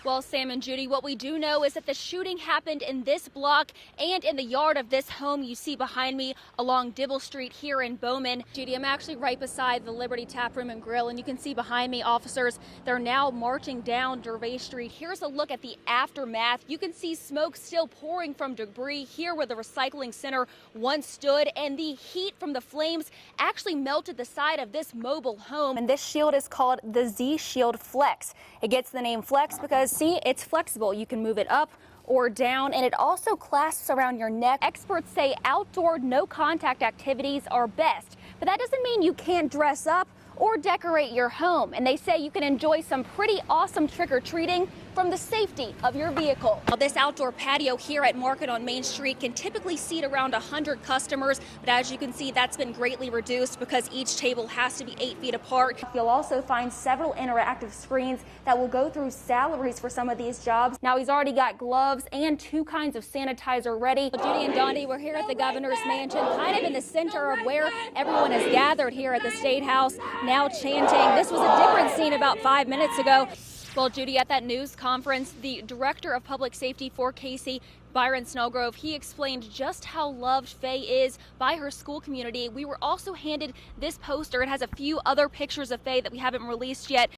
Well, Sam and Judy, what we do know is that the shooting happened in this block and in the yard of this home you see behind me along Dibble Street here in Bowman. Judy, I'm actually right beside the Liberty Tap Room and Grill, and you can see behind me officers. They're now marching down Gervais Street. Here's a look at the aftermath. You can see smoke still pouring from debris here where the recycling center once stood, and the heat from the flames actually melted the side of this mobile home. And this shield is called the Z Shield Flex. It gets the name Flex because see, it's flexible. You can move it up or down, and it also clasps around your neck. Experts say outdoor no contact activities are best, but that doesn't mean you can't dress up or decorate your home. And they say you can enjoy some pretty awesome trick-or-treating from the safety of your vehicle. Now, this outdoor patio here at Market on Main Street can typically seat around 100 customers, but as you can see, that's been greatly reduced because each table has to be 8 feet apart. You'll also find several interactive screens that will go through salaries for some of these jobs. Now, he's already got gloves and 2 kinds of sanitizer ready. Judy and Dondi, we're here at the governor's mansion, kind of in the center of where everyone is gathered here at the State House, now chanting. This was a different scene about 5 minutes ago. Well, Judy, at that news conference, the director of public safety for Casey, Byron Snellgrove, he explained just how loved Faye is by her school community. We were also handed this poster. It has a few other pictures of Faye that we haven't released yet.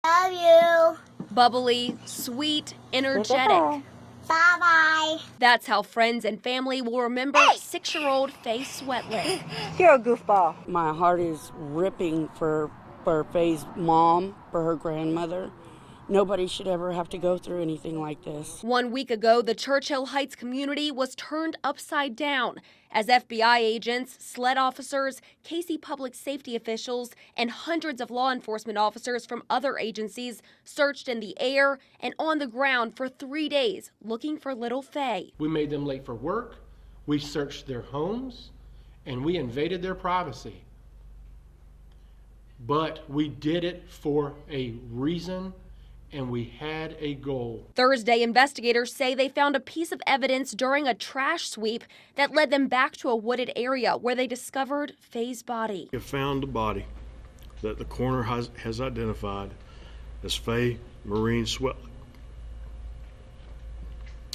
Love you. Bubbly, sweet, energetic. Bye-bye. That's how friends and family will remember 6-year-old Faye Swetlip. You're a goofball. My heart is ripping for Faye's mom, for her grandmother. Nobody should ever have to go through anything like this. 1 week ago, the Churchill Heights community was turned upside down as FBI agents, SLED officers, Casey public safety officials, and hundreds of law enforcement officers from other agencies searched in the air and on the ground for 3 days looking for little Faye. We made them late for work, we searched their homes, and we invaded their privacy. But we did it for a reason, and we had a goal. Thursday, investigators say they found a piece of evidence during a trash sweep that led them back to a wooded area where they discovered Faye's body. We have found a body that the coroner has identified as Faye Maureen Swetlip.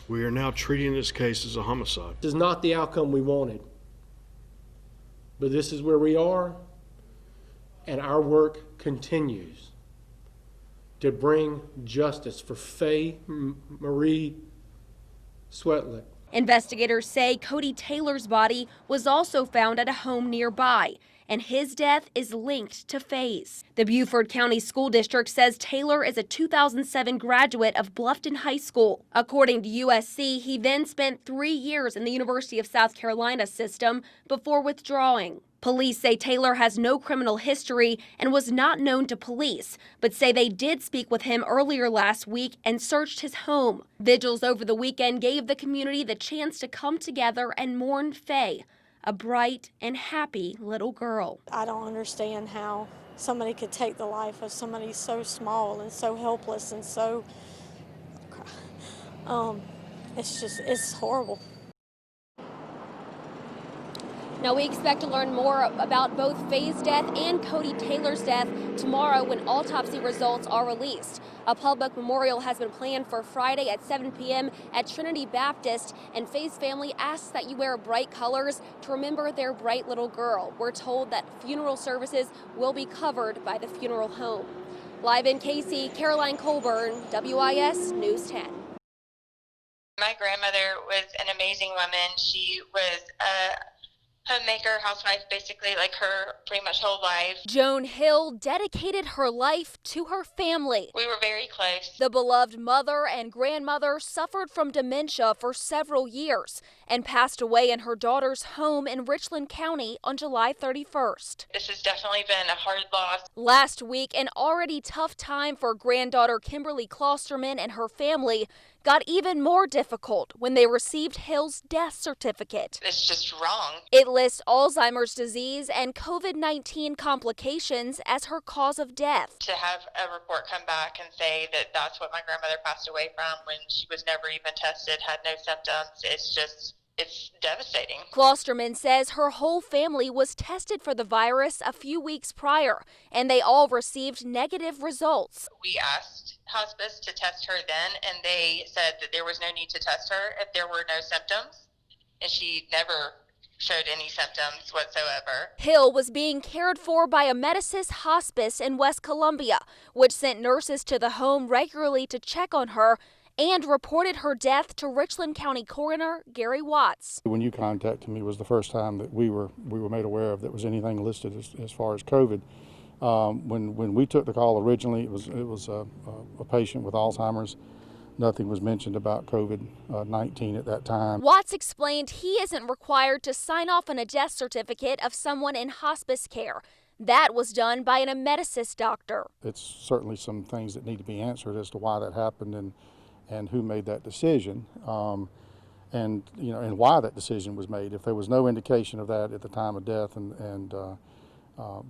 We are now treating this case as a homicide. This is not the outcome we wanted, but this is where we are, and our work continues to bring justice for Faye Marie Swetlip. Investigators say Cody Taylor's body was also found at a home nearby, and his death is linked to Faye's. The Beaufort County School District says Taylor is a 2007 graduate of Bluffton High School. According to USC, he then spent 3 years in the University of South Carolina system before withdrawing. Police say Taylor has no criminal history and was not known to police, but say they did speak with him earlier last week and searched his home. Vigils over the weekend gave the community the chance to come together and mourn Faye, a bright and happy little girl. I don't understand how somebody could take the life of somebody so small and so helpless and so, it's horrible. Now, we expect to learn more about both Faye's death and Cody Taylor's death tomorrow when autopsy results are released. A public memorial has been planned for Friday at 7 p.m. at Trinity Baptist, and Faye's family asks that you wear bright colors to remember their bright little girl. We're told that funeral services will be covered by the funeral home. Live in Casey, Caroline Coleburn, WIS News 10. My grandmother was an amazing woman. She was a homemaker, housewife, basically, like her pretty much whole life. Joan Hill dedicated her life to her family. We were very close. The beloved mother and grandmother suffered from dementia for several years and passed away in her daughter's home in Richland County on July 31st. This has definitely been a hard loss. Last week, an already tough time for granddaughter Kimberly Klosterman and her family got even more difficult when they received Hill's death certificate. It's just wrong. It lists Alzheimer's disease and COVID-19 complications as her cause of death. To have a report come back and say that that's what my grandmother passed away from when she was never even tested, had no symptoms, it's devastating. Klosterman says her whole family was tested for the virus a few weeks prior, and they all received negative results. We asked hospice to test her then, and they said that there was no need to test her if there were no symptoms, and she never showed any symptoms whatsoever. Hill was being cared for by Amedisys Hospice in West Columbia, which sent nurses to the home regularly to check on her and reported her death to Richland County Coroner Gary Watts. When you contacted me was the first time that we were made aware of that was anything listed as far as COVID. When we took the call originally, it was a patient with Alzheimer's. Nothing was mentioned about COVID-19 at that time. Watts explained he isn't required to sign off on a death certificate of someone in hospice care. That was done by an Amedisys doctor. It's certainly some things that need to be answered as to why that happened and who made that decision, and why that decision was made. If there was no indication of that at the time of death,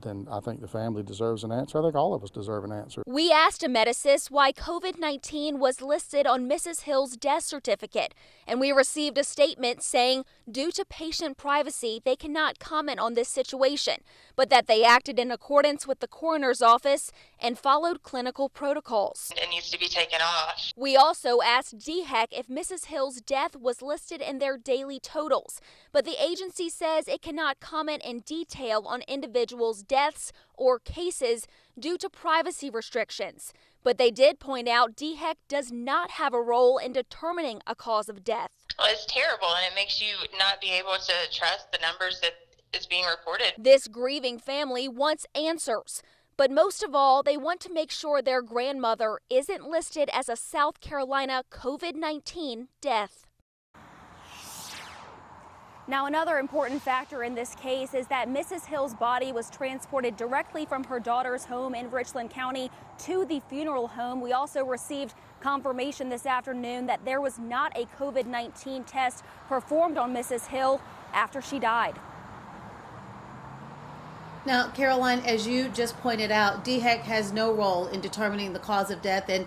then I think the family deserves an answer. I think all of us deserve an answer. We asked Amedisys why COVID-19 was listed on Mrs. Hill's death certificate, and we received a statement saying due to patient privacy, they cannot comment on this situation, but that they acted in accordance with the coroner's office and followed clinical protocols. It needs to be taken off. We also asked DHEC if Mrs. Hill's death was listed in their daily totals, but the agency says it cannot comment in detail on individuals' deaths or cases due to privacy restrictions. But they did point out DHEC does not have a role in determining a cause of death. Well, it's terrible, and it makes you not be able to trust the numbers that is being reported. This grieving family wants answers, but most of all, they want to make sure their grandmother isn't listed as a South Carolina COVID-19 death. Now, another important factor in this case is that Mrs. Hill's body was transported directly from her daughter's home in Richland County to the funeral home. We also received confirmation this afternoon that there was not a COVID-19 test performed on Mrs. Hill after she died. Now, Caroline, as you just pointed out, DHEC has no role in determining the cause of death, and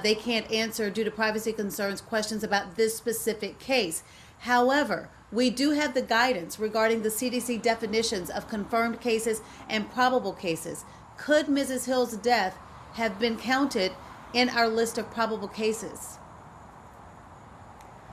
they can't answer, due to privacy concerns, questions about this specific case. However, we do have the guidance regarding the CDC definitions of confirmed cases and probable cases. Could Mrs. Hill's death have been counted in our list of probable cases?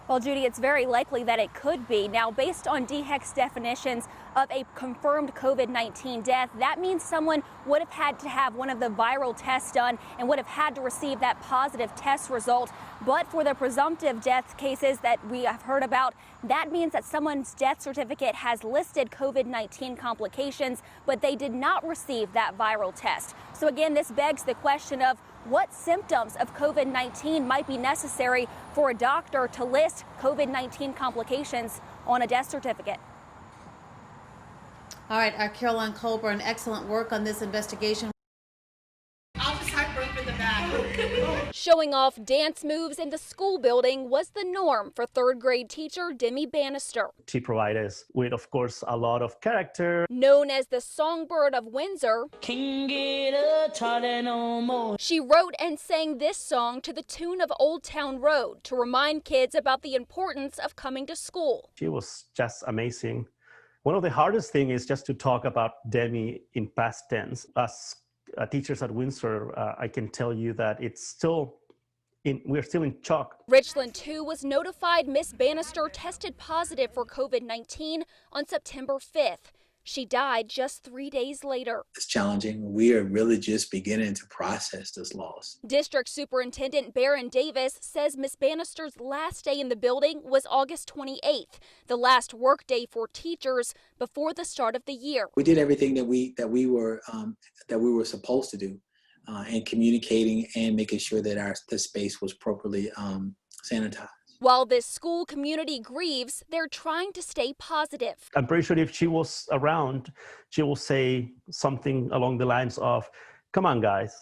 Well, Judy, it's very likely that it could be. Now, based on DHEC's definitions of a confirmed COVID-19 death, that means someone would have had to have one of the viral tests done and would have had to receive that positive test result. But for the presumptive death cases that we have heard about, that means that someone's death certificate has listed COVID-19 complications, but they did not receive that viral test. So again, this begs the question of what symptoms of COVID-19 might be necessary for a doctor to list COVID-19 complications on a death certificate. All right, our Caroline Coleburn, excellent work on this investigation. Showing off dance moves in the school building was the norm for third grade teacher Demi Bannister. She provided us with, of course, a lot of character. Known as the Songbird of Windsor, Can't get a Charlie no more. She wrote and sang this song to the tune of Old Town Road to remind kids about the importance of coming to school. She was just amazing. One of the hardest things is just to talk about Demi in past tense. As teachers at Windsor, I can tell you that we're still in shock. Richland, too, was notified Miss Bannister tested positive for COVID-19 on September 5th. She died just 3 days later. It's challenging. We are really just beginning to process this loss. District Superintendent Baron Davis says Miss Bannister's last day in the building was August 28th, the last work day for teachers before the start of the year. We did everything that we were supposed to do, in communicating and making sure that the space was properly sanitized. While this school community grieves, they're trying to stay positive. I'm pretty sure if she was around, she will say something along the lines of, come on, guys,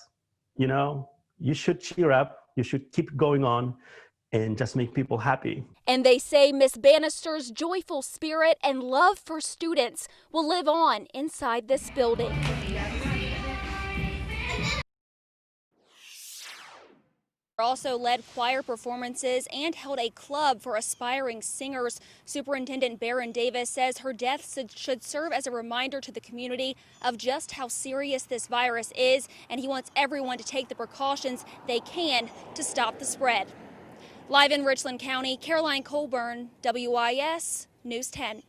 you should cheer up, you should keep going on and just make people happy. And they say Miss Bannister's joyful spirit and love for students will live on inside this building. Also led choir performances and held a club for aspiring singers. Superintendent Barron Davis says her death should serve as a reminder to the community of just how serious this virus is, and he wants everyone to take the precautions they can to stop the spread. Live in Richland County, Caroline Coleburn, WIS News 10.